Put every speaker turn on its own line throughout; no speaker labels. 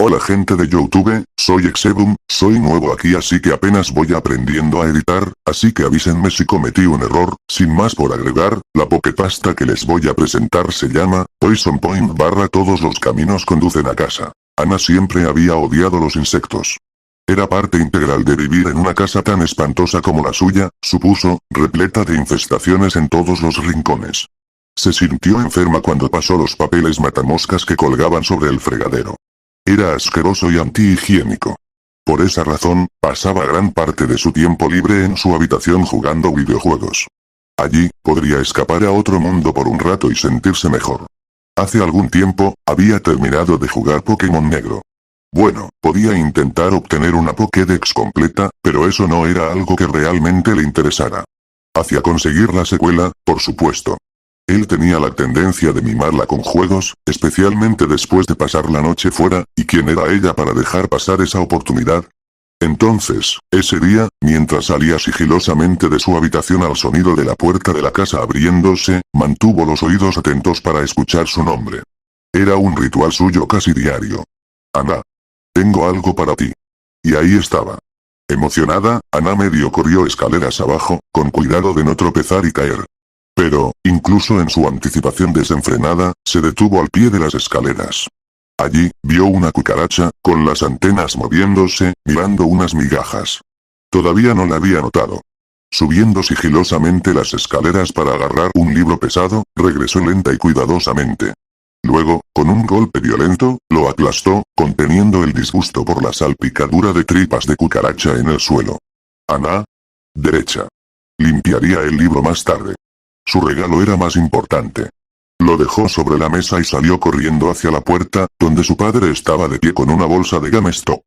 Hola gente de YouTube, soy Exebum, soy nuevo aquí así que apenas voy aprendiendo a editar, así que avísenme si cometí un error. Sin más por agregar, la Poképasta que les voy a presentar se llama Poison Point / todos los caminos conducen a casa. Ana siempre había odiado los insectos. Era parte integral de vivir en una casa tan espantosa como la suya, supuso, repleta de infestaciones en todos los rincones. Se sintió enferma cuando pasó los papeles matamoscas que colgaban sobre el fregadero. Era asqueroso y antihigiénico. Por esa razón, pasaba gran parte de su tiempo libre en su habitación jugando videojuegos. Allí, podría escapar a otro mundo por un rato y sentirse mejor. Hace algún tiempo, había terminado de jugar Pokémon Negro. Bueno, podía intentar obtener una Pokédex completa, pero eso no era algo que realmente le interesara. Hacia conseguir la secuela, por supuesto. Él tenía la tendencia de mimarla con juegos, especialmente después de pasar la noche fuera, ¿y quién era ella para dejar pasar esa oportunidad? Entonces, ese día, mientras salía sigilosamente de su habitación al sonido de la puerta de la casa abriéndose, mantuvo los oídos atentos para escuchar su nombre. Era un ritual suyo casi diario. Ana. Tengo algo para ti. Y ahí estaba. Emocionada, Ana medio corrió escaleras abajo, con cuidado de no tropezar y caer. Pero, incluso en su anticipación desenfrenada, se detuvo al pie de las escaleras. Allí, vio una cucaracha, con las antenas moviéndose, mirando unas migajas. Todavía no la había notado. Subiendo sigilosamente las escaleras para agarrar un libro pesado, regresó lenta y cuidadosamente. Luego, con un golpe violento, lo aplastó, conteniendo el disgusto por la salpicadura de tripas de cucaracha en el suelo. Ana. Derecha. Limpiaría el libro más tarde. Su regalo era más importante. Lo dejó sobre la mesa y salió corriendo hacia la puerta, donde su padre estaba de pie con una bolsa de GameStop.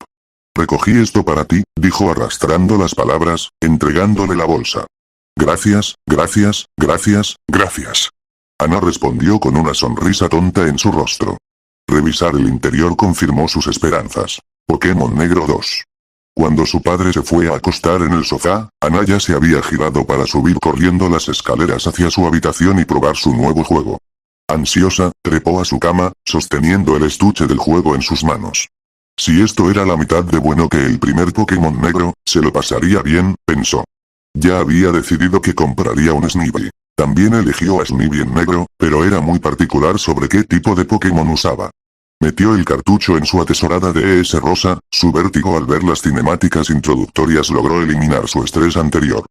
Recogí esto para ti, dijo arrastrando las palabras, entregándole la bolsa. Gracias, gracias, gracias, gracias. Ana respondió con una sonrisa tonta en su rostro. Revisar el interior confirmó sus esperanzas. Pokémon Negro 2. Cuando su padre se fue a acostar en el sofá, Ana ya se había girado para subir corriendo las escaleras hacia su habitación y probar su nuevo juego. Ansiosa, trepó a su cama, sosteniendo el estuche del juego en sus manos. Si esto era la mitad de bueno que el primer Pokémon Negro, se lo pasaría bien, pensó. Ya había decidido que compraría un Snivy. También eligió a Snivy en negro, pero era muy particular sobre qué tipo de Pokémon usaba. Metió el cartucho en su atesorada DS rosa, su vértigo al ver las cinemáticas introductorias logró eliminar su estrés anterior.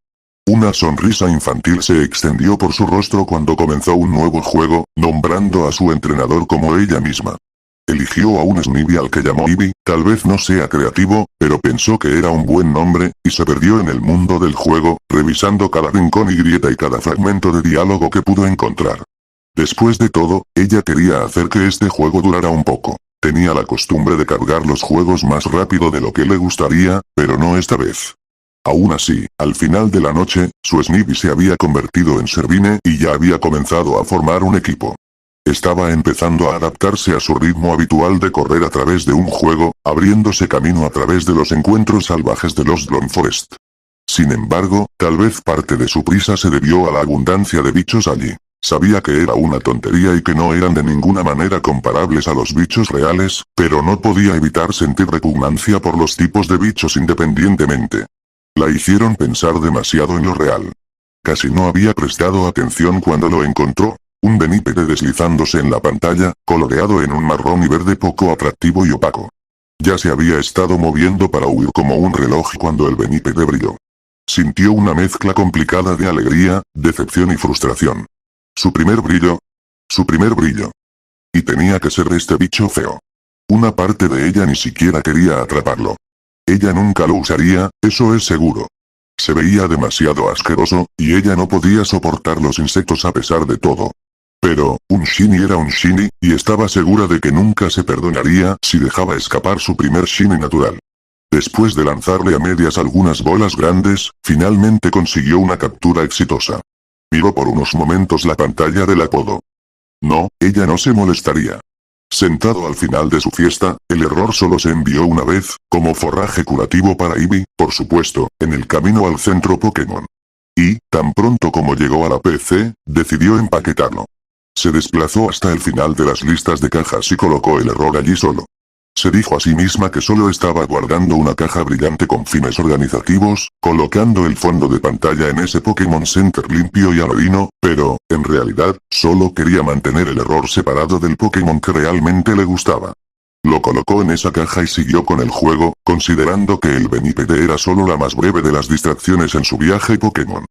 Una sonrisa infantil se extendió por su rostro cuando comenzó un nuevo juego, nombrando a su entrenador como ella misma. Eligió a un Snivy al que llamó Eevee, tal vez no sea creativo, pero pensó que era un buen nombre, y se perdió en el mundo del juego, revisando cada rincón y grieta y cada fragmento de diálogo que pudo encontrar. Después de todo, ella quería hacer que este juego durara un poco. Tenía la costumbre de cargar los juegos más rápido de lo que le gustaría, pero no esta vez. Aún así, al final de la noche, su Snivy se había convertido en Servine y ya había comenzado a formar un equipo. Estaba empezando a adaptarse a su ritmo habitual de correr a través de un juego, abriéndose camino a través de los encuentros salvajes de los Lone Forest. Sin embargo, tal vez parte de su prisa se debió a la abundancia de bichos allí. Sabía que era una tontería y que no eran de ninguna manera comparables a los bichos reales, pero no podía evitar sentir repugnancia por los tipos de bichos independientemente. La hicieron pensar demasiado en lo real. Casi no había prestado atención cuando lo encontró. Un Benípede deslizándose en la pantalla, coloreado en un marrón y verde poco atractivo y opaco. Ya se había estado moviendo para huir como un reloj cuando el Benípede brilló. Sintió una mezcla complicada de alegría, decepción y frustración. Su primer brillo. Su primer brillo. Y tenía que ser este bicho feo. Una parte de ella ni siquiera quería atraparlo. Ella nunca lo usaría, eso es seguro. Se veía demasiado asqueroso, y ella no podía soportar los insectos a pesar de todo. Pero, un Shiny era un Shiny, y estaba segura de que nunca se perdonaría si dejaba escapar su primer Shiny natural. Después de lanzarle a medias algunas bolas grandes, finalmente consiguió una captura exitosa. Miró por unos momentos la pantalla del apodo. No, ella no se molestaría. Sentado al final de su fiesta, el error solo se envió una vez, como forraje curativo para Eevee, por supuesto, en el camino al centro Pokémon. Y, tan pronto como llegó a la PC, decidió empaquetarlo. Se desplazó hasta el final de las listas de cajas y colocó el error allí solo. Se dijo a sí misma que solo estaba guardando una caja brillante con fines organizativos, colocando el fondo de pantalla en ese Pokémon Center limpio y anodino, pero, en realidad, solo quería mantener el error separado del Pokémon que realmente le gustaba. Lo colocó en esa caja y siguió con el juego, considerando que el Benipede era solo la más breve de las distracciones en su viaje Pokémon.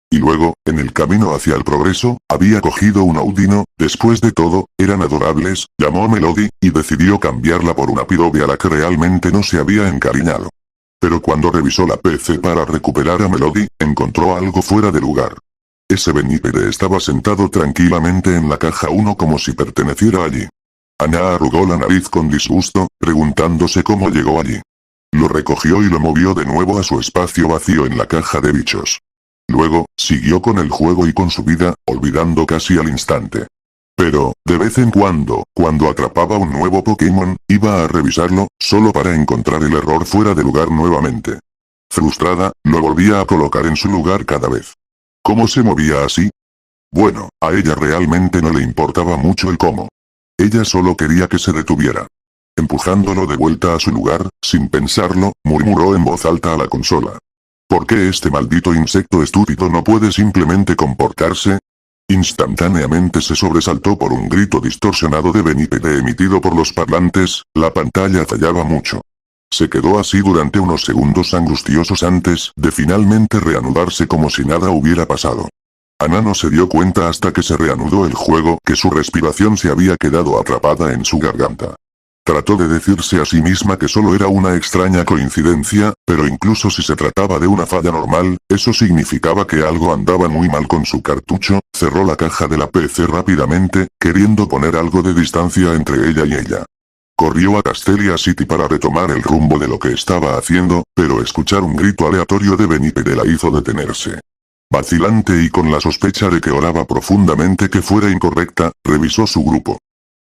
Y luego, en el camino hacia el progreso, había cogido un Audino, después de todo, eran adorables, llamó Melody, y decidió cambiarla por una Pidove a la que realmente no se había encariñado. Pero cuando revisó la PC para recuperar a Melody, encontró algo fuera de lugar. Ese Benipede estaba sentado tranquilamente en la caja 1 como si perteneciera allí. Ana arrugó la nariz con disgusto, preguntándose cómo llegó allí. Lo recogió y lo movió de nuevo a su espacio vacío en la caja de bichos. Luego, siguió con el juego y con su vida, olvidando casi al instante. Pero, de vez en cuando atrapaba un nuevo Pokémon, iba a revisarlo, solo para encontrar el error fuera de lugar nuevamente. Frustrada, lo volvía a colocar en su lugar cada vez. ¿Cómo se movía así? Bueno, a ella realmente no le importaba mucho el cómo. Ella solo quería que se detuviera. Empujándolo de vuelta a su lugar, sin pensarlo, murmuró en voz alta a la consola. ¿Por qué este maldito insecto estúpido no puede simplemente comportarse? Instantáneamente se sobresaltó por un grito distorsionado de Benipede emitido por los parlantes, la pantalla fallaba mucho. Se quedó así durante unos segundos angustiosos antes de finalmente reanudarse como si nada hubiera pasado. Ana no se dio cuenta hasta que se reanudó el juego que su respiración se había quedado atrapada en su garganta. Trató de decirse a sí misma que solo era una extraña coincidencia, pero incluso si se trataba de una falla normal, eso significaba que algo andaba muy mal con su cartucho. Cerró la caja de la PC rápidamente, queriendo poner algo de distancia entre ella y ella. Corrió a Castelia City para retomar el rumbo de lo que estaba haciendo, pero escuchar un grito aleatorio de Benipede la hizo detenerse. Vacilante y con la sospecha de que oraba profundamente que fuera incorrecta, revisó su grupo.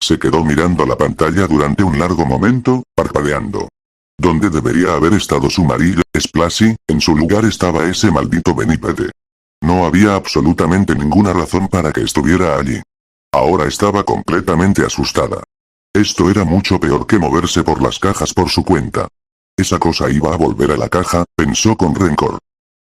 Se quedó mirando la pantalla durante un largo momento, parpadeando. ¿Dónde debería haber estado su marido, Splashy? En su lugar estaba ese maldito Benipede. No había absolutamente ninguna razón para que estuviera allí. Ahora estaba completamente asustada. Esto era mucho peor que moverse por las cajas por su cuenta. Esa cosa iba a volver a la caja, pensó con rencor.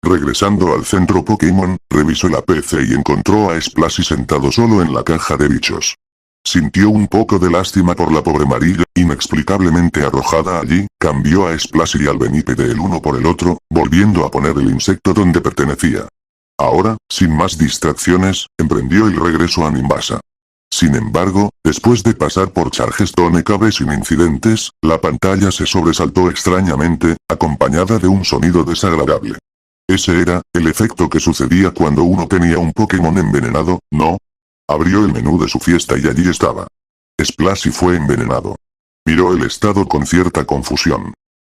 Regresando al centro Pokémon, revisó la PC y encontró a Splashy sentado solo en la caja de bichos. Sintió un poco de lástima por la pobre Marilla, inexplicablemente arrojada allí, cambió a Splashy y al Benipede el uno por el otro, volviendo a poner el insecto donde pertenecía. Ahora, sin más distracciones, emprendió el regreso a Nimbasa. Sin embargo, después de pasar por Chargestone Cave sin incidentes, la pantalla se sobresaltó extrañamente, acompañada de un sonido desagradable. Ese era, el efecto que sucedía cuando uno tenía un Pokémon envenenado, ¿no? Abrió el menú de su fiesta y allí estaba. Splashy fue envenenado. Miró el estado con cierta confusión.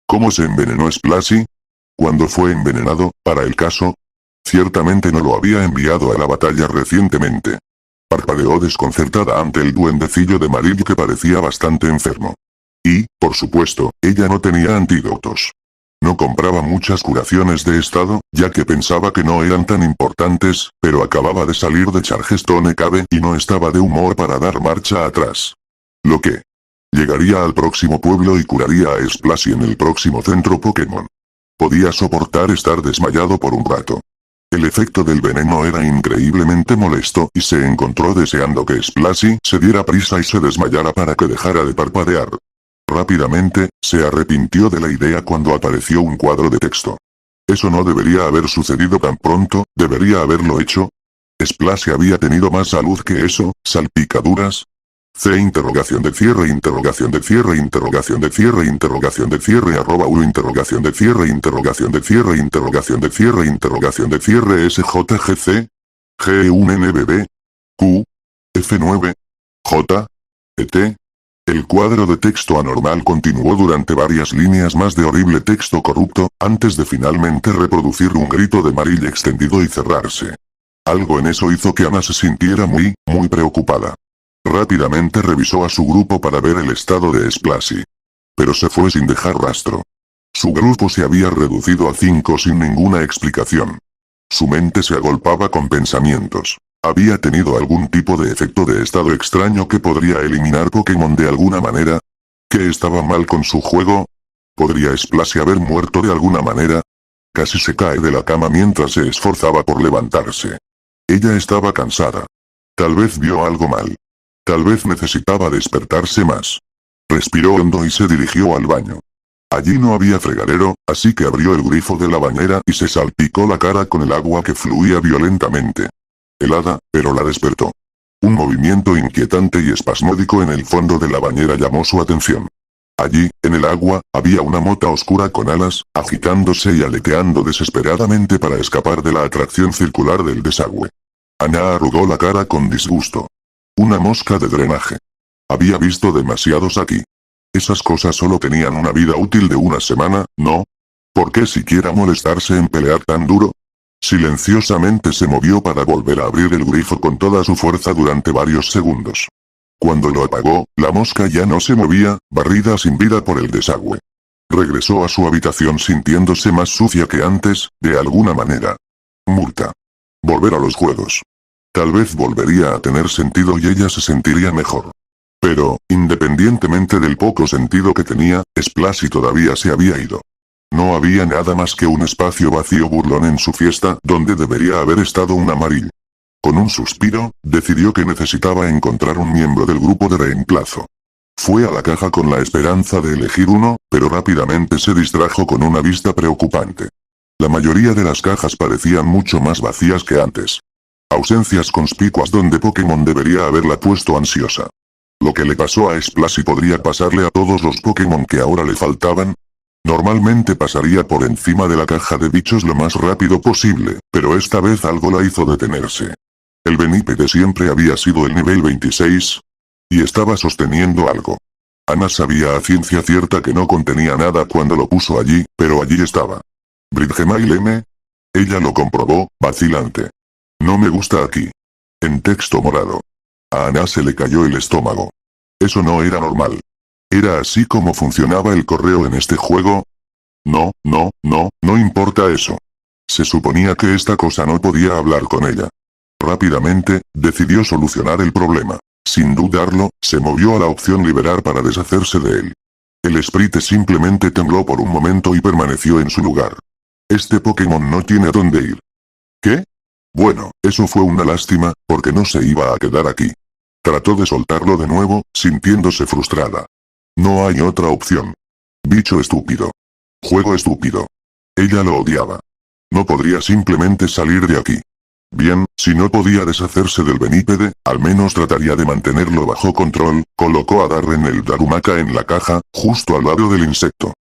¿Cómo se envenenó Splashy? ¿Cuándo fue envenenado, para el caso? Ciertamente no lo había enviado a la batalla recientemente. Parpadeó desconcertada ante el duendecillo de Marill que parecía bastante enfermo. Y, por supuesto, ella no tenía antídotos. No compraba muchas curaciones de estado, ya que pensaba que no eran tan importantes, pero acababa de salir de Chargestone Cave y no estaba de humor para dar marcha atrás. Lo que llegaría al próximo pueblo y curaría a Splashy en el próximo centro Pokémon. Podía soportar estar desmayado por un rato. El efecto del veneno era increíblemente molesto y se encontró deseando que Splashy se diera prisa y se desmayara para que dejara de parpadear. Rápidamente, se arrepintió de la idea cuando apareció un cuadro de texto. Eso no debería haber sucedido tan pronto, debería haberlo hecho. Splashy había tenido más salud que eso, salpicaduras. C interrogación de cierre interrogación de cierre interrogación de cierre interrogación de cierre arroba 1 interrogación de cierre interrogación de cierre interrogación de cierre interrogación de cierre SJGC G1NBB Q F9 J ET. El cuadro de texto anormal continuó durante varias líneas más de horrible texto corrupto, antes de finalmente reproducir un grito de Marill extendido y cerrarse. Algo en eso hizo que Ana se sintiera muy preocupada. Rápidamente revisó a su grupo para ver el estado de Splashy. Pero se fue sin dejar rastro. Su grupo se había reducido a 5 sin ninguna explicación. Su mente se agolpaba con pensamientos. ¿Había tenido algún tipo de efecto de estado extraño que podría eliminar Pokémon de alguna manera? ¿Qué estaba mal con su juego? ¿Podría Splash haber muerto de alguna manera? Casi se cae de la cama mientras se esforzaba por levantarse. Ella estaba cansada. Tal vez vio algo mal. Tal vez necesitaba despertarse más. Respiró hondo y se dirigió al baño. Allí no había fregadero, así que abrió el grifo de la bañera y se salpicó la cara con el agua que fluía violentamente. Helada, pero la despertó. Un movimiento inquietante y espasmódico en el fondo de la bañera llamó su atención. Allí, en el agua, había una mota oscura con alas, agitándose y aleteando desesperadamente para escapar de la atracción circular del desagüe. Ana arrugó la cara con disgusto. Una mosca de drenaje. Había visto demasiados aquí. Esas cosas solo tenían una vida útil de una semana, ¿no? ¿Por qué siquiera molestarse en pelear tan duro? Silenciosamente se movió para volver a abrir el grifo con toda su fuerza durante varios segundos. Cuando lo apagó, la mosca ya no se movía, barrida sin vida por el desagüe. Regresó a su habitación sintiéndose más sucia que antes, de alguna manera. Murta. Volver a los juegos. Tal vez volvería a tener sentido y ella se sentiría mejor. Pero, independientemente del poco sentido que tenía, Splashy todavía se había ido. No había nada más que un espacio vacío burlón en su fiesta donde debería haber estado un amarillo. Con un suspiro, decidió que necesitaba encontrar un miembro del grupo de reemplazo. Fue a la caja con la esperanza de elegir uno, pero rápidamente se distrajo con una vista preocupante. La mayoría de las cajas parecían mucho más vacías que antes. Ausencias conspicuas donde Pokémon debería haberla puesto ansiosa. Lo que le pasó a Splashy podría pasarle a todos los Pokémon que ahora le faltaban. Normalmente pasaría por encima de la caja de bichos lo más rápido posible, pero esta vez algo la hizo detenerse. El Benípede siempre había sido el nivel 26. Y estaba sosteniendo algo. Ana sabía a ciencia cierta que no contenía nada cuando lo puso allí, pero allí estaba. ¿Bridgemail M? Ella lo comprobó, vacilante. No me gusta aquí. En texto morado. A Ana se le cayó el estómago. Eso no era normal. ¿Era así como funcionaba el correo en este juego? No importa eso. Se suponía que esta cosa no podía hablar con ella. Rápidamente, decidió solucionar el problema. Sin dudarlo, se movió a la opción liberar para deshacerse de él. El Sprite simplemente tembló por un momento y permaneció en su lugar. Este Pokémon no tiene dónde ir. ¿Qué? Bueno, eso fue una lástima, porque no se iba a quedar aquí. Trató de soltarlo de nuevo, sintiéndose frustrada. No hay otra opción. Bicho estúpido. Juego estúpido. Ella lo odiaba. No podría simplemente salir de aquí. Bien, si no podía deshacerse del Benípede, al menos trataría de mantenerlo bajo control. Colocó a Darren el Darumaka en la caja, justo al lado del insecto.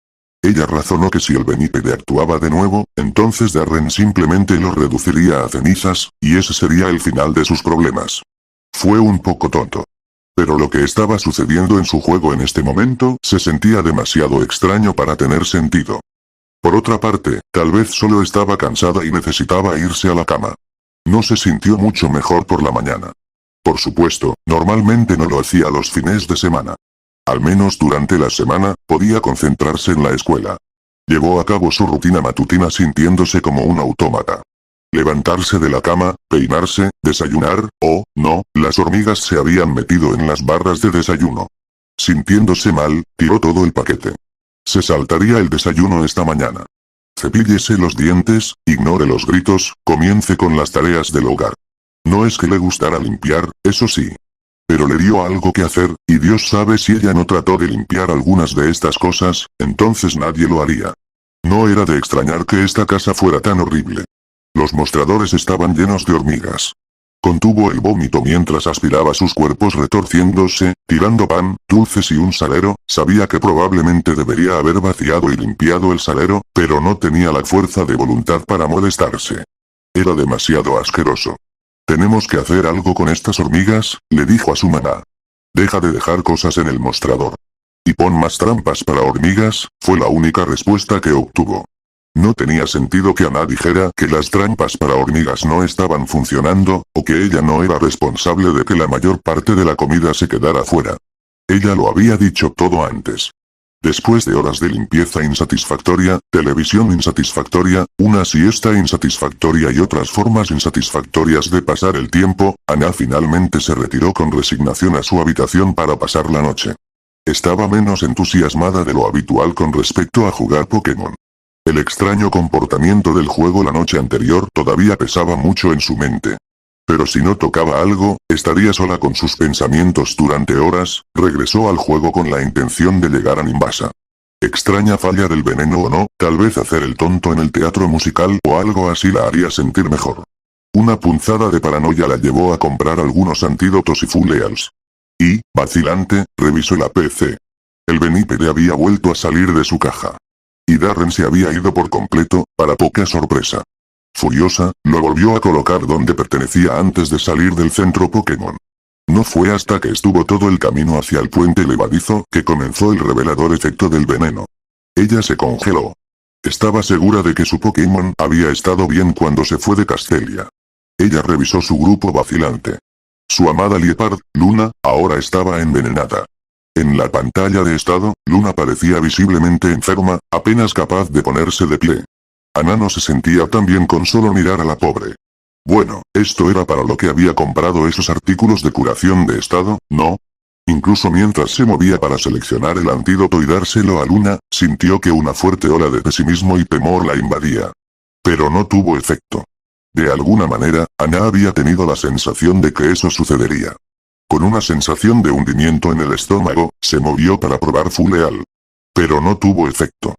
Ella razonó que si el Benípede actuaba de nuevo, entonces Darren simplemente lo reduciría a cenizas, y ese sería el final de sus problemas. Fue un poco tonto. Pero lo que estaba sucediendo en su juego en este momento se sentía demasiado extraño para tener sentido. Por otra parte, tal vez solo estaba cansada y necesitaba irse a la cama. No se sintió mucho mejor por la mañana. Por supuesto, normalmente no lo hacía los fines de semana. Al menos durante la semana, podía concentrarse en la escuela. Llevó a cabo su rutina matutina sintiéndose como un autómata. Levantarse de la cama, peinarse, desayunar, no, las hormigas se habían metido en las barras de desayuno. Sintiéndose mal, tiró todo el paquete. Se saltaría el desayuno esta mañana. Cepíllese los dientes, ignore los gritos, comience con las tareas del hogar. No es que le gustara limpiar, eso sí. Pero le dio algo que hacer, y Dios sabe si ella no trató de limpiar algunas de estas cosas, entonces nadie lo haría. No era de extrañar que esta casa fuera tan horrible. Los mostradores estaban llenos de hormigas. Contuvo el vómito mientras aspiraba sus cuerpos retorciéndose, tirando pan, dulces y un salero. Sabía que probablemente debería haber vaciado y limpiado el salero, pero no tenía la fuerza de voluntad para molestarse. Era demasiado asqueroso. «Tenemos que hacer algo con estas hormigas», le dijo a su mamá. «Deja de dejar cosas en el mostrador. Y pon más trampas para hormigas», fue la única respuesta que obtuvo. No tenía sentido que Ana dijera que las trampas para hormigas no estaban funcionando, o que ella no era responsable de que la mayor parte de la comida se quedara fuera. Ella lo había dicho todo antes. Después de horas de limpieza insatisfactoria, televisión insatisfactoria, una siesta insatisfactoria y otras formas insatisfactorias de pasar el tiempo, Ana finalmente se retiró con resignación a su habitación para pasar la noche. Estaba menos entusiasmada de lo habitual con respecto a jugar Pokémon. El extraño comportamiento del juego la noche anterior todavía pesaba mucho en su mente. Pero si no tocaba algo, estaría sola con sus pensamientos durante horas. Regresó al juego con la intención de llegar a Nimbasa. Extraña falla del veneno o no, tal vez hacer el tonto en el teatro musical o algo así la haría sentir mejor. Una punzada de paranoia la llevó a comprar algunos antídotos y fuleals. Y, vacilante, revisó la PC. El Benípede había vuelto a salir de su caja. Y Darren se había ido por completo, para poca sorpresa. Furiosa, lo volvió a colocar donde pertenecía antes de salir del centro Pokémon. No fue hasta que estuvo todo el camino hacia el puente levadizo que comenzó el revelador efecto del veneno. Ella se congeló. Estaba segura de que su Pokémon había estado bien cuando se fue de Castelia. Ella revisó su grupo vacilante. Su amada Liepard, Luna, ahora estaba envenenada. En la pantalla de estado, Luna parecía visiblemente enferma, apenas capaz de ponerse de pie. Ana no se sentía tan bien con solo mirar a la pobre. Bueno, esto era para lo que había comprado esos artículos de curación de estado, ¿no? Incluso mientras se movía para seleccionar el antídoto y dárselo a Luna, sintió que una fuerte ola de pesimismo y temor la invadía. Pero no tuvo efecto. De alguna manera, Ana había tenido la sensación de que eso sucedería. Con una sensación de hundimiento en el estómago, se movió para probar Fuleal. Pero no tuvo efecto.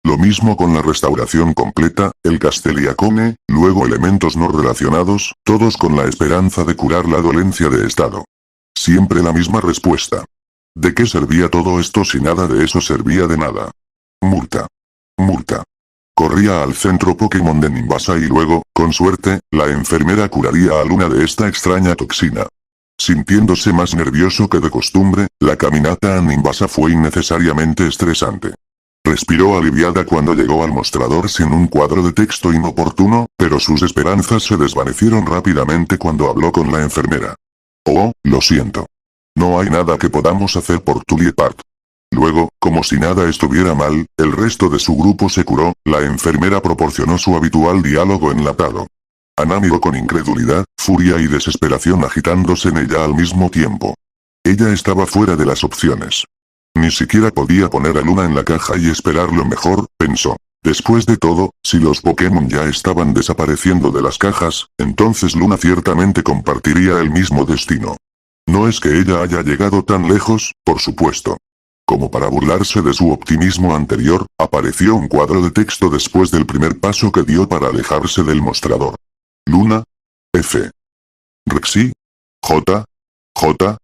Lo mismo con la restauración completa, el Casteliacone, luego elementos no relacionados, todos con la esperanza de curar la dolencia de estado. Siempre la misma respuesta. ¿De qué servía todo esto si nada de eso servía de nada? Murta. Murta. Corría al centro Pokémon de Nimbasa y luego, con suerte, la enfermera curaría a Luna de esta extraña toxina. Sintiéndose más nervioso que de costumbre, la caminata a Nimbasa fue innecesariamente estresante. Respiró aliviada cuando llegó al mostrador sin un cuadro de texto inoportuno, pero sus esperanzas se desvanecieron rápidamente cuando habló con la enfermera. Oh, lo siento. No hay nada que podamos hacer por tu Liepard. Luego, como si nada estuviera mal, el resto de su grupo se curó, la enfermera proporcionó su habitual diálogo enlatado. Ana miró con incredulidad, furia y desesperación agitándose en ella al mismo tiempo. Ella estaba fuera de las opciones. Ni siquiera podía poner a Luna en la caja y esperar lo mejor, pensó. Después de todo, si los Pokémon ya estaban desapareciendo de las cajas, entonces Luna ciertamente compartiría el mismo destino. No es que ella haya llegado tan lejos, por supuesto. Como para burlarse de su optimismo anterior, apareció un cuadro de texto después del primer paso que dio para alejarse del mostrador. Luna. F. Rexy. J. J.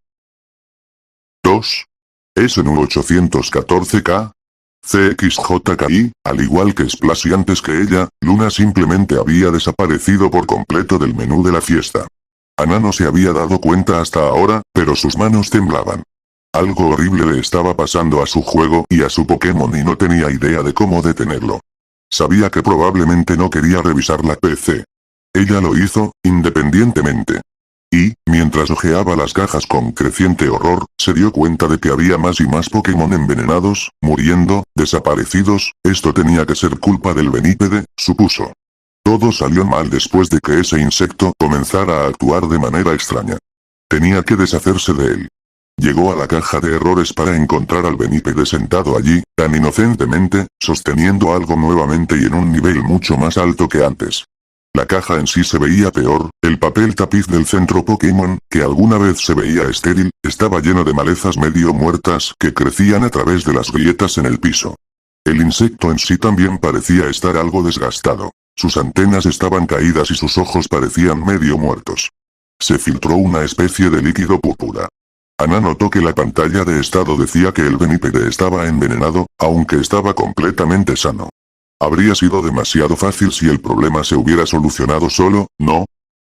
2. SNU 814K. CXJKI, al igual que Splash y antes que ella, Luna simplemente había desaparecido por completo del menú de la fiesta. Ana no se había dado cuenta hasta ahora, pero sus manos temblaban. Algo horrible le estaba pasando a su juego y a su Pokémon y no tenía idea de cómo detenerlo. Sabía que probablemente no quería revisar la PC. Ella lo hizo, independientemente. Y, mientras hojeaba las cajas con creciente horror, se dio cuenta de que había más y más Pokémon envenenados, muriendo, desaparecidos. Esto tenía que ser culpa del Benípede, supuso. Todo salió mal después de que ese insecto comenzara a actuar de manera extraña. Tenía que deshacerse de él. Llegó a la caja de errores para encontrar al Benípede sentado allí, tan inocentemente, sosteniendo algo nuevamente y en un nivel mucho más alto que antes. La caja en sí se veía peor, el papel tapiz del centro Pokémon, que alguna vez se veía estéril, estaba lleno de malezas medio muertas que crecían a través de las grietas en el piso. El insecto en sí también parecía estar algo desgastado. Sus antenas estaban caídas y sus ojos parecían medio muertos. Se filtró una especie de líquido púrpura. Ana notó que la pantalla de estado decía que el Benípede estaba envenenado, aunque estaba completamente sano. Habría sido demasiado fácil si el problema se hubiera solucionado solo, ¿no?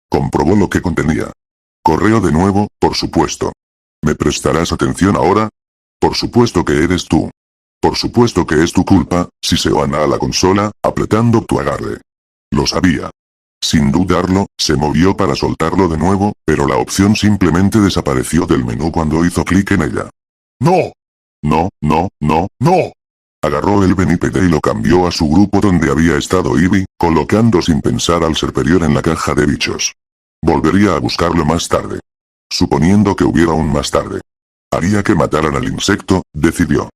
Comprobó lo que contenía. Correo de nuevo, por supuesto. ¿Me prestarás atención ahora? Por supuesto que eres tú. Por supuesto que es tu culpa, siseó Ana a la consola, apretando tu agarre. Lo sabía. Sin dudarlo, se movió para soltarlo de nuevo, pero la opción simplemente desapareció del menú cuando hizo clic en ella. ¡No! No, no, no, no. Agarró el Benípede y lo cambió a su grupo donde había estado Eevee, colocando sin pensar al Serperior en la caja de bichos. Volvería a buscarlo más tarde. Suponiendo que hubiera un más tarde. Haría que mataran al insecto, decidió.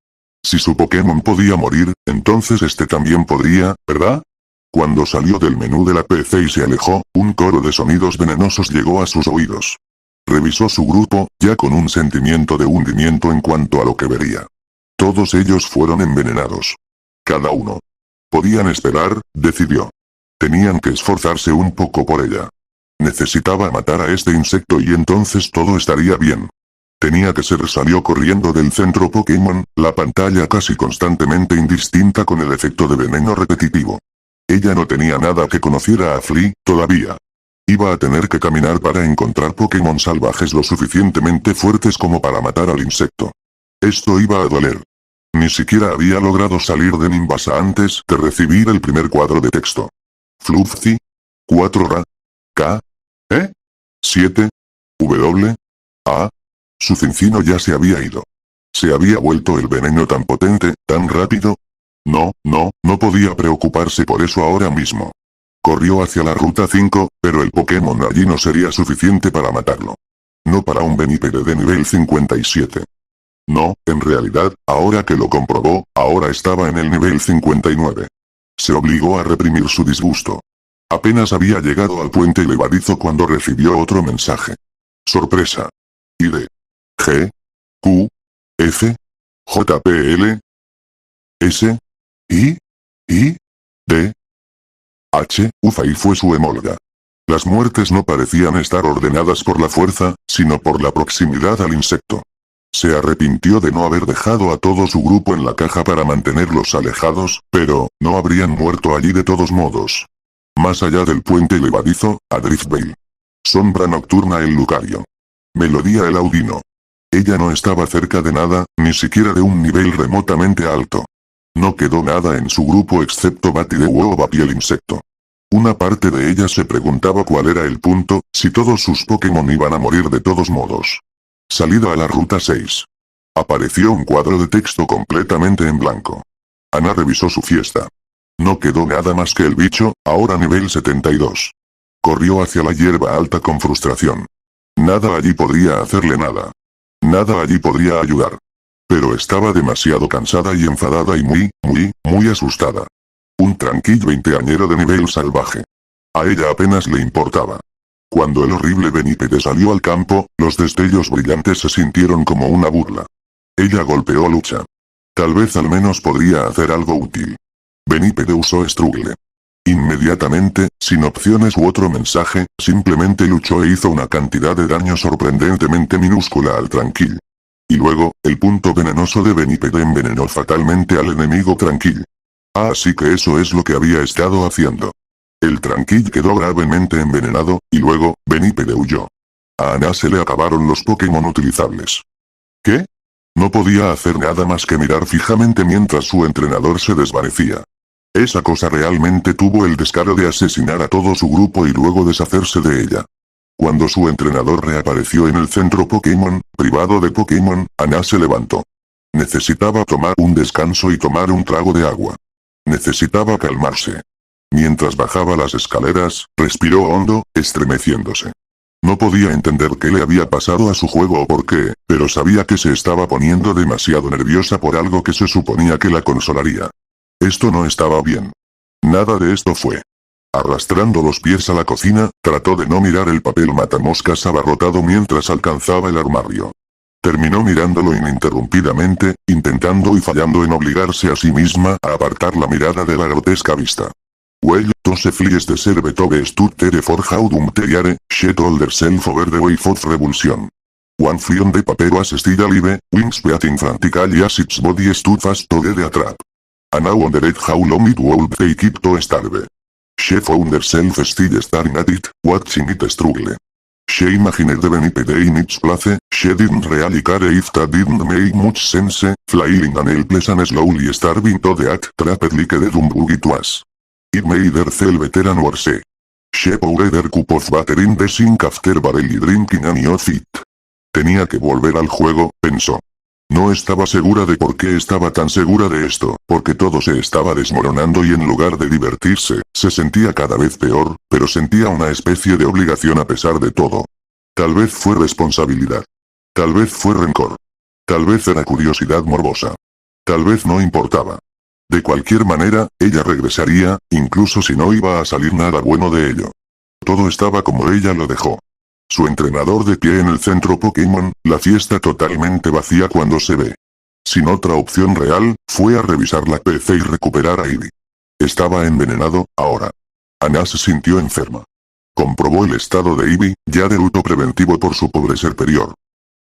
Si su Pokémon podía morir, entonces este también podría, ¿verdad? Cuando salió del menú de la PC y se alejó, un coro de sonidos venenosos llegó a sus oídos. Revisó su grupo, ya con un sentimiento de hundimiento en cuanto a lo que vería. Todos ellos fueron envenenados. Cada uno. Podían esperar, decidió. Tenían que esforzarse un poco por ella. Necesitaba matar a este insecto y entonces todo estaría bien. Tenía que ser. Salió corriendo del centro Pokémon, la pantalla casi constantemente indistinta con el efecto de veneno repetitivo. Ella no tenía nada que conociera a Flea, todavía. Iba a tener que caminar para encontrar Pokémon salvajes lo suficientemente fuertes como para matar al insecto. Esto iba a doler. Ni siquiera había logrado salir de Nimbasa antes de recibir el primer cuadro de texto. Fluffy. 4 K. 7. W. A. Su cincino ya se había ido. ¿Se había vuelto el veneno tan potente, tan rápido? No podía preocuparse por eso ahora mismo. Corrió hacia la ruta 5, pero el Pokémon allí no sería suficiente para matarlo. No para un Benipede de nivel 57. No, en realidad, ahora que lo comprobó, ahora estaba en el nivel 59. Se obligó a reprimir su disgusto. Apenas había llegado al puente levadizo cuando recibió otro mensaje. Sorpresa. ID. G. Q. F. J. P. L. S. I. D. H. Ufa y fue su emolga. Las muertes no parecían estar ordenadas por la fuerza, sino por la proximidad al insecto. Se arrepintió de no haber dejado a todo su grupo en la caja para mantenerlos alejados, pero, no habrían muerto allí de todos modos. Más allá del puente levadizo, a Driftvale. Sombra nocturna el Lucario. Melodía el Audino. Ella no estaba cerca de nada, ni siquiera de un nivel remotamente alto. No quedó nada en su grupo excepto Batidewoobat y el insecto. Una parte de ella se preguntaba cuál era el punto, si todos sus Pokémon iban a morir de todos modos. Salida a la ruta 6. Apareció un cuadro de texto completamente en blanco. Ana revisó su fiesta. No quedó nada más que el bicho, ahora nivel 72. Corrió hacia la hierba alta con frustración. Nada allí podría hacerle nada. Nada allí podría ayudar. Pero estaba demasiado cansada y enfadada y muy asustada. Un tranquilo veinteañero de nivel salvaje. A ella apenas le importaba. Cuando el horrible Benipede salió al campo, los destellos brillantes se sintieron como una burla. Ella golpeó Lucha. Tal vez al menos podría hacer algo útil. Benipede usó Struggle. Inmediatamente, sin opciones u otro mensaje, simplemente luchó e hizo una cantidad de daño sorprendentemente minúscula al Tranquil. Y luego, el punto venenoso de Benipede envenenó fatalmente al enemigo Tranquil. Así que eso es lo que había estado haciendo. El Tranquil quedó gravemente envenenado, y luego, Benipede huyó. A Ana se le acabaron los Pokémon utilizables. ¿Qué? No podía hacer nada más que mirar fijamente mientras su entrenador se desvanecía. Esa cosa realmente tuvo el descaro de asesinar a todo su grupo y luego deshacerse de ella. Cuando su entrenador reapareció en el centro Pokémon, privado de Pokémon, Ana se levantó. Necesitaba tomar un descanso y tomar un trago de agua. Necesitaba calmarse. Mientras bajaba las escaleras, respiró hondo, estremeciéndose. No podía entender qué le había pasado a su juego o por qué, pero sabía que se estaba poniendo demasiado nerviosa por algo que se suponía que la consolaría. Esto no estaba bien. Nada de esto fue. Arrastrando los pies a la cocina, trató de no mirar el papel matamoscas abarrotado mientras alcanzaba el armario. Terminó mirándolo ininterrumpidamente, intentando y fallando en obligarse a sí misma a apartar la mirada de la grotesca vista. Well, tose flies de ser betove stuttere for how dum teriare, shet all self over the way of revulsion. One flion de papero as still alive, wings beating frantically as its body stood fast to the trap. And now wondered how long it would take it to starve. She found herself still staring at it, watching it struggle. She imagined the Benipede in its place, she didn't really care if that didn't make much sense, flailing and helpless and slowly starving to death trapped like the rumbug it was. It made her feel better and worse. She poured her cup of water in the sink after barely drinking any of it. Tenía que volver al juego, pensó. No estaba segura de por qué estaba tan segura de esto, porque todo se estaba desmoronando y en lugar de divertirse, se sentía cada vez peor, pero sentía una especie de obligación a pesar de todo. Tal vez fue responsabilidad. Tal vez fue rencor. Tal vez era curiosidad morbosa. Tal vez no importaba. De cualquier manera, ella regresaría, incluso si no iba a salir nada bueno de ello. Todo estaba como ella lo dejó. Su entrenador de pie en el centro Pokémon, la fiesta totalmente vacía cuando se ve. Sin otra opción real, fue a revisar la PC y recuperar a Eevee. Estaba envenenado, ahora. Ana se sintió enferma. Comprobó el estado de Eevee, ya de luto preventivo por su pobre superior.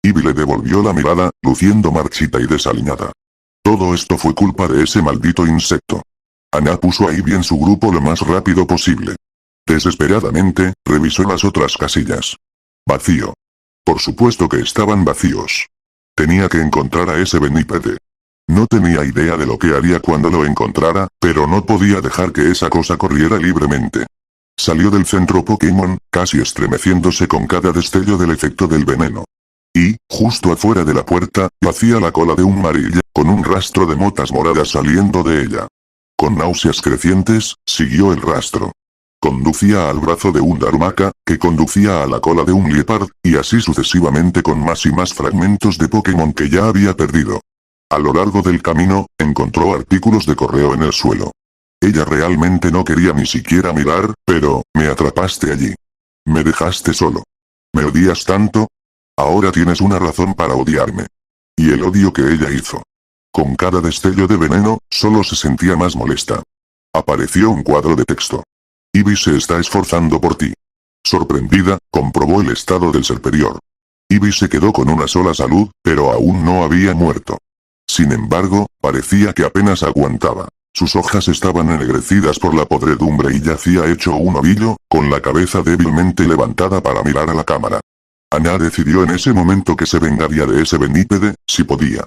Eevee le devolvió la mirada, luciendo marchita y desaliñada. Todo esto fue culpa de ese maldito insecto. Ana puso a Eevee en su grupo lo más rápido posible. Desesperadamente, revisó las otras casillas. Vacío. Por supuesto que estaban vacíos. Tenía que encontrar a ese benípede. No tenía idea de lo que haría cuando lo encontrara, pero no podía dejar que esa cosa corriera libremente. Salió del centro Pokémon, casi estremeciéndose con cada destello del efecto del veneno. Y, justo afuera de la puerta, yacía la cola de un marilla, con un rastro de motas moradas saliendo de ella. Con náuseas crecientes, siguió el rastro. Conducía al brazo de un Darumaka, que conducía a la cola de un Liepard, y así sucesivamente con más y más fragmentos de Pokémon que ya había perdido. A lo largo del camino, encontró artículos de correo en el suelo. Ella realmente no quería ni siquiera mirar, pero, me atrapaste allí. Me dejaste solo. ¿Me odias tanto? Ahora tienes una razón para odiarme. Y el odio que ella hizo. Con cada destello de veneno, solo se sentía más molesta. Apareció un cuadro de texto. Eevee se está esforzando por ti. Sorprendida, comprobó el estado del superior. Eevee se quedó con una sola salud, pero aún no había muerto. Sin embargo, parecía que apenas aguantaba. Sus hojas estaban ennegrecidas por la podredumbre y yacía hecho un ovillo, con la cabeza débilmente levantada para mirar a la cámara. Ana decidió en ese momento que se vengaría de ese benípede, si podía.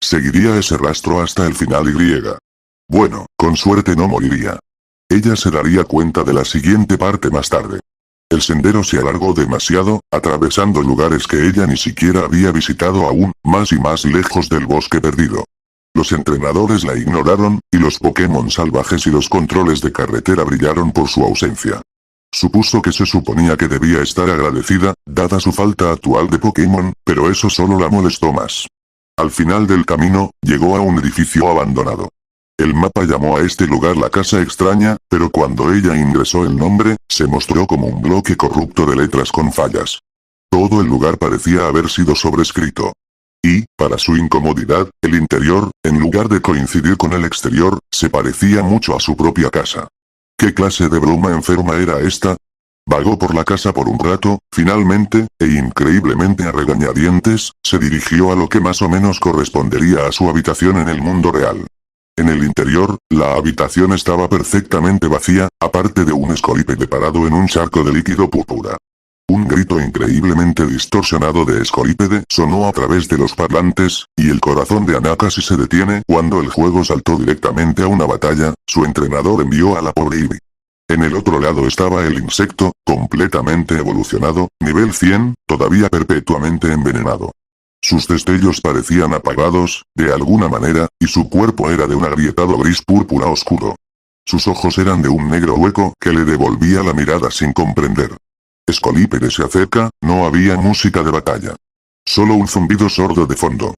Seguiría ese rastro hasta el final y. Bueno, con suerte no moriría. Ella se daría cuenta de la siguiente parte más tarde. El sendero se alargó demasiado, atravesando lugares que ella ni siquiera había visitado aún, más y más lejos del bosque perdido. Los entrenadores la ignoraron, y los Pokémon salvajes y los controles de carretera brillaron por su ausencia. Supuso que se suponía que debía estar agradecida, dada su falta actual de Pokémon, pero eso solo la molestó más. Al final del camino, llegó a un edificio abandonado. El mapa llamó a este lugar la casa extraña, pero cuando ella ingresó el nombre, se mostró como un bloque corrupto de letras con fallas. Todo el lugar parecía haber sido sobrescrito. Y, para su incomodidad, el interior, en lugar de coincidir con el exterior, se parecía mucho a su propia casa. ¿Qué clase de broma enferma era esta? Vagó por la casa por un rato, finalmente, e increíblemente a regañadientes, se dirigió a lo que más o menos correspondería a su habitación en el mundo real. En el interior, la habitación estaba perfectamente vacía, aparte de un Scolipede parado en un charco de líquido púrpura. Un grito increíblemente distorsionado de Scolipede sonó a través de los parlantes, y el corazón de Ana casi se detiene cuando el juego saltó directamente a una batalla. Su entrenador envió a la pobre Eevee. En el otro lado estaba el insecto, completamente evolucionado, nivel 100, todavía perpetuamente envenenado. Sus destellos parecían apagados, de alguna manera, y su cuerpo era de un agrietado gris púrpura oscuro. Sus ojos eran de un negro hueco que le devolvía la mirada sin comprender. Scolipede se acerca, no había música de batalla. Solo un zumbido sordo de fondo.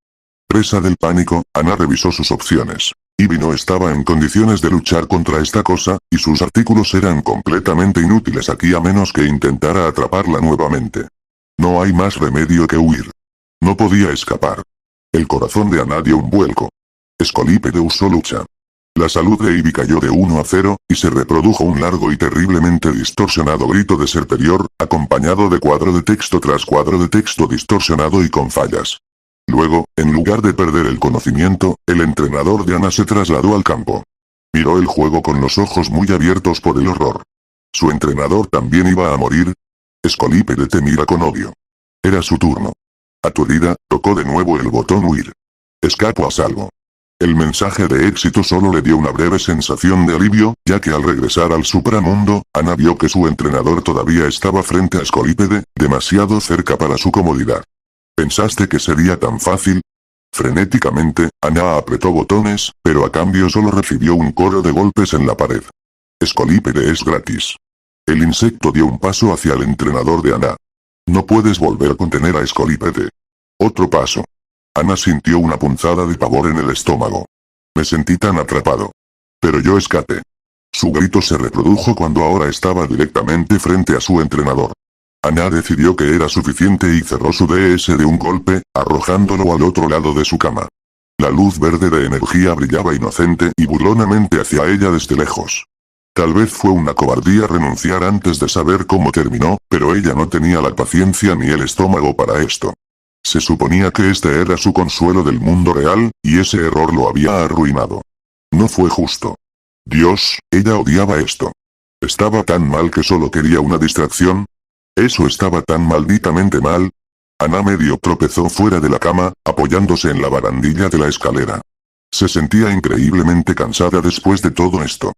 Presa del pánico, Ana revisó sus opciones. Eevee no estaba en condiciones de luchar contra esta cosa, y sus artículos eran completamente inútiles aquí a menos que intentara atraparla nuevamente. No hay más remedio que huir. No podía escapar. El corazón de Ana dio un vuelco. Scolipede usó lucha. La salud de Eevee cayó de 1-0, y se reprodujo un largo y terriblemente distorsionado grito de superior, acompañado de cuadro de texto tras cuadro de texto distorsionado y con fallas. Luego, en lugar de perder el conocimiento, el entrenador de Ana se trasladó al campo. Miró el juego con los ojos muy abiertos por el horror. ¿Su entrenador también iba a morir? Scolipede te mira con odio. Era su turno. Aturdida, tocó de nuevo el botón huir. Escapó a salvo. El mensaje de éxito solo le dio una breve sensación de alivio, ya que al regresar al supramundo, Ana vio que su entrenador todavía estaba frente a Scolipede, demasiado cerca para su comodidad. ¿Pensaste que sería tan fácil? Frenéticamente, Ana apretó botones, pero a cambio solo recibió un coro de golpes en la pared. Scolipede es gratis. El insecto dio un paso hacia el entrenador de Ana. No puedes volver a contener a Scolipede. Otro paso. Ana sintió una punzada de pavor en el estómago. Me sentí tan atrapado. Pero yo escapé. Su grito se reprodujo cuando ahora estaba directamente frente a su entrenador. Ana decidió que era suficiente y cerró su DS de un golpe, arrojándolo al otro lado de su cama. La luz verde de energía brillaba inocente y burlonamente hacia ella desde lejos. Tal vez fue una cobardía renunciar antes de saber cómo terminó, pero ella no tenía la paciencia ni el estómago para esto. Se suponía que este era su consuelo del mundo real, y ese error lo había arruinado. No fue justo. Dios, ella odiaba esto. Estaba tan mal que solo quería una distracción. Eso estaba tan malditamente mal. Ana medio tropezó fuera de la cama, apoyándose en la barandilla de la escalera. Se sentía increíblemente cansada después de todo esto.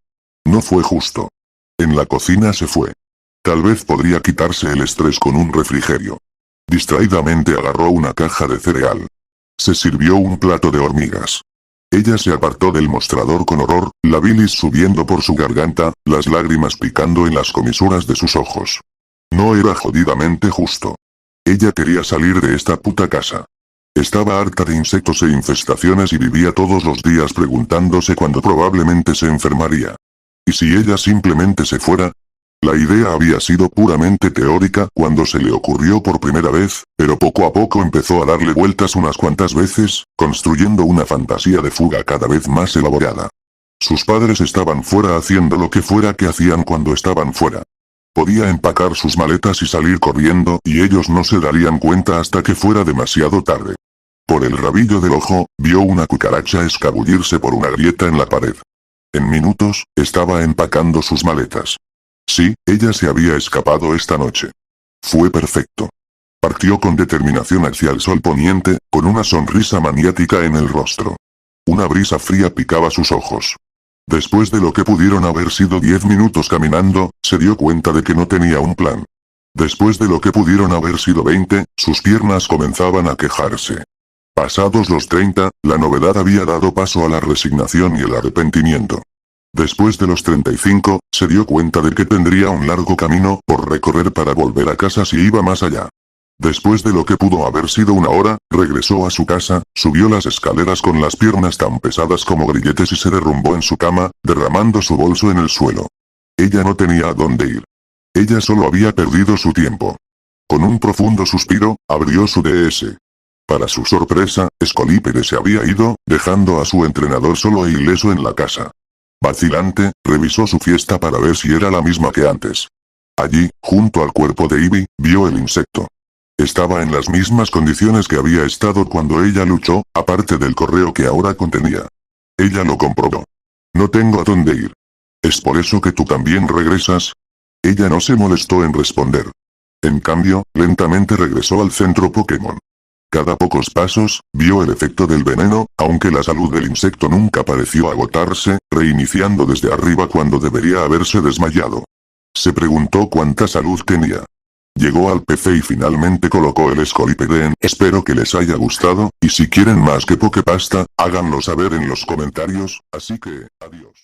No fue justo. En la cocina se fue. Tal vez podría quitarse el estrés con un refrigerio. Distraídamente agarró una caja de cereal. Se sirvió un plato de hormigas. Ella se apartó del mostrador con horror, la bilis subiendo por su garganta, las lágrimas picando en las comisuras de sus ojos. No era jodidamente justo. Ella quería salir de esta puta casa. Estaba harta de insectos e infestaciones y vivía todos los días preguntándose cuándo probablemente se enfermaría. ¿Y si ella simplemente se fuera? La idea había sido puramente teórica cuando se le ocurrió por primera vez, pero poco a poco empezó a darle vueltas unas cuantas veces, construyendo una fantasía de fuga cada vez más elaborada. Sus padres estaban fuera haciendo lo que fuera que hacían cuando estaban fuera. Podía empacar sus maletas y salir corriendo y ellos no se darían cuenta hasta que fuera demasiado tarde. Por el rabillo del ojo, vio una cucaracha escabullirse por una grieta en la pared. En minutos, estaba empacando sus maletas. Sí, ella se había escapado esta noche. Fue perfecto. Partió con determinación hacia el sol poniente, con una sonrisa maniática en el rostro. Una brisa fría picaba sus ojos. Después de lo que pudieron haber sido 10 minutos caminando, se dio cuenta de que no tenía un plan. Después de lo que pudieron haber sido 20, sus piernas comenzaban a quejarse. Pasados los 30, la novedad había dado paso a la resignación y el arrepentimiento. Después de los 35, se dio cuenta de que tendría un largo camino por recorrer para volver a casa si iba más allá. Después de lo que pudo haber sido una hora, regresó a su casa, subió las escaleras con las piernas tan pesadas como grilletes y se derrumbó en su cama, derramando su bolso en el suelo. Ella no tenía a dónde ir. Ella solo había perdido su tiempo. Con un profundo suspiro, abrió su DS. Para su sorpresa, Scolipede se había ido, dejando a su entrenador solo e ileso en la casa. Vacilante, revisó su fiesta para ver si era la misma que antes. Allí, junto al cuerpo de Ivy, vio el insecto. Estaba en las mismas condiciones que había estado cuando ella luchó, aparte del correo que ahora contenía. Ella lo comprobó. No tengo a dónde ir. ¿Es por eso que tú también regresas? Ella no se molestó en responder. En cambio, lentamente regresó al centro Pokémon. Cada pocos pasos, vio el efecto del veneno, aunque la salud del insecto nunca pareció agotarse, reiniciando desde arriba cuando debería haberse desmayado. Se preguntó cuánta salud tenía. Llegó al PC y finalmente colocó el Scolipede en. Espero que les haya gustado, y si quieren más que Poképasta, háganlo saber en los comentarios, así que, adiós.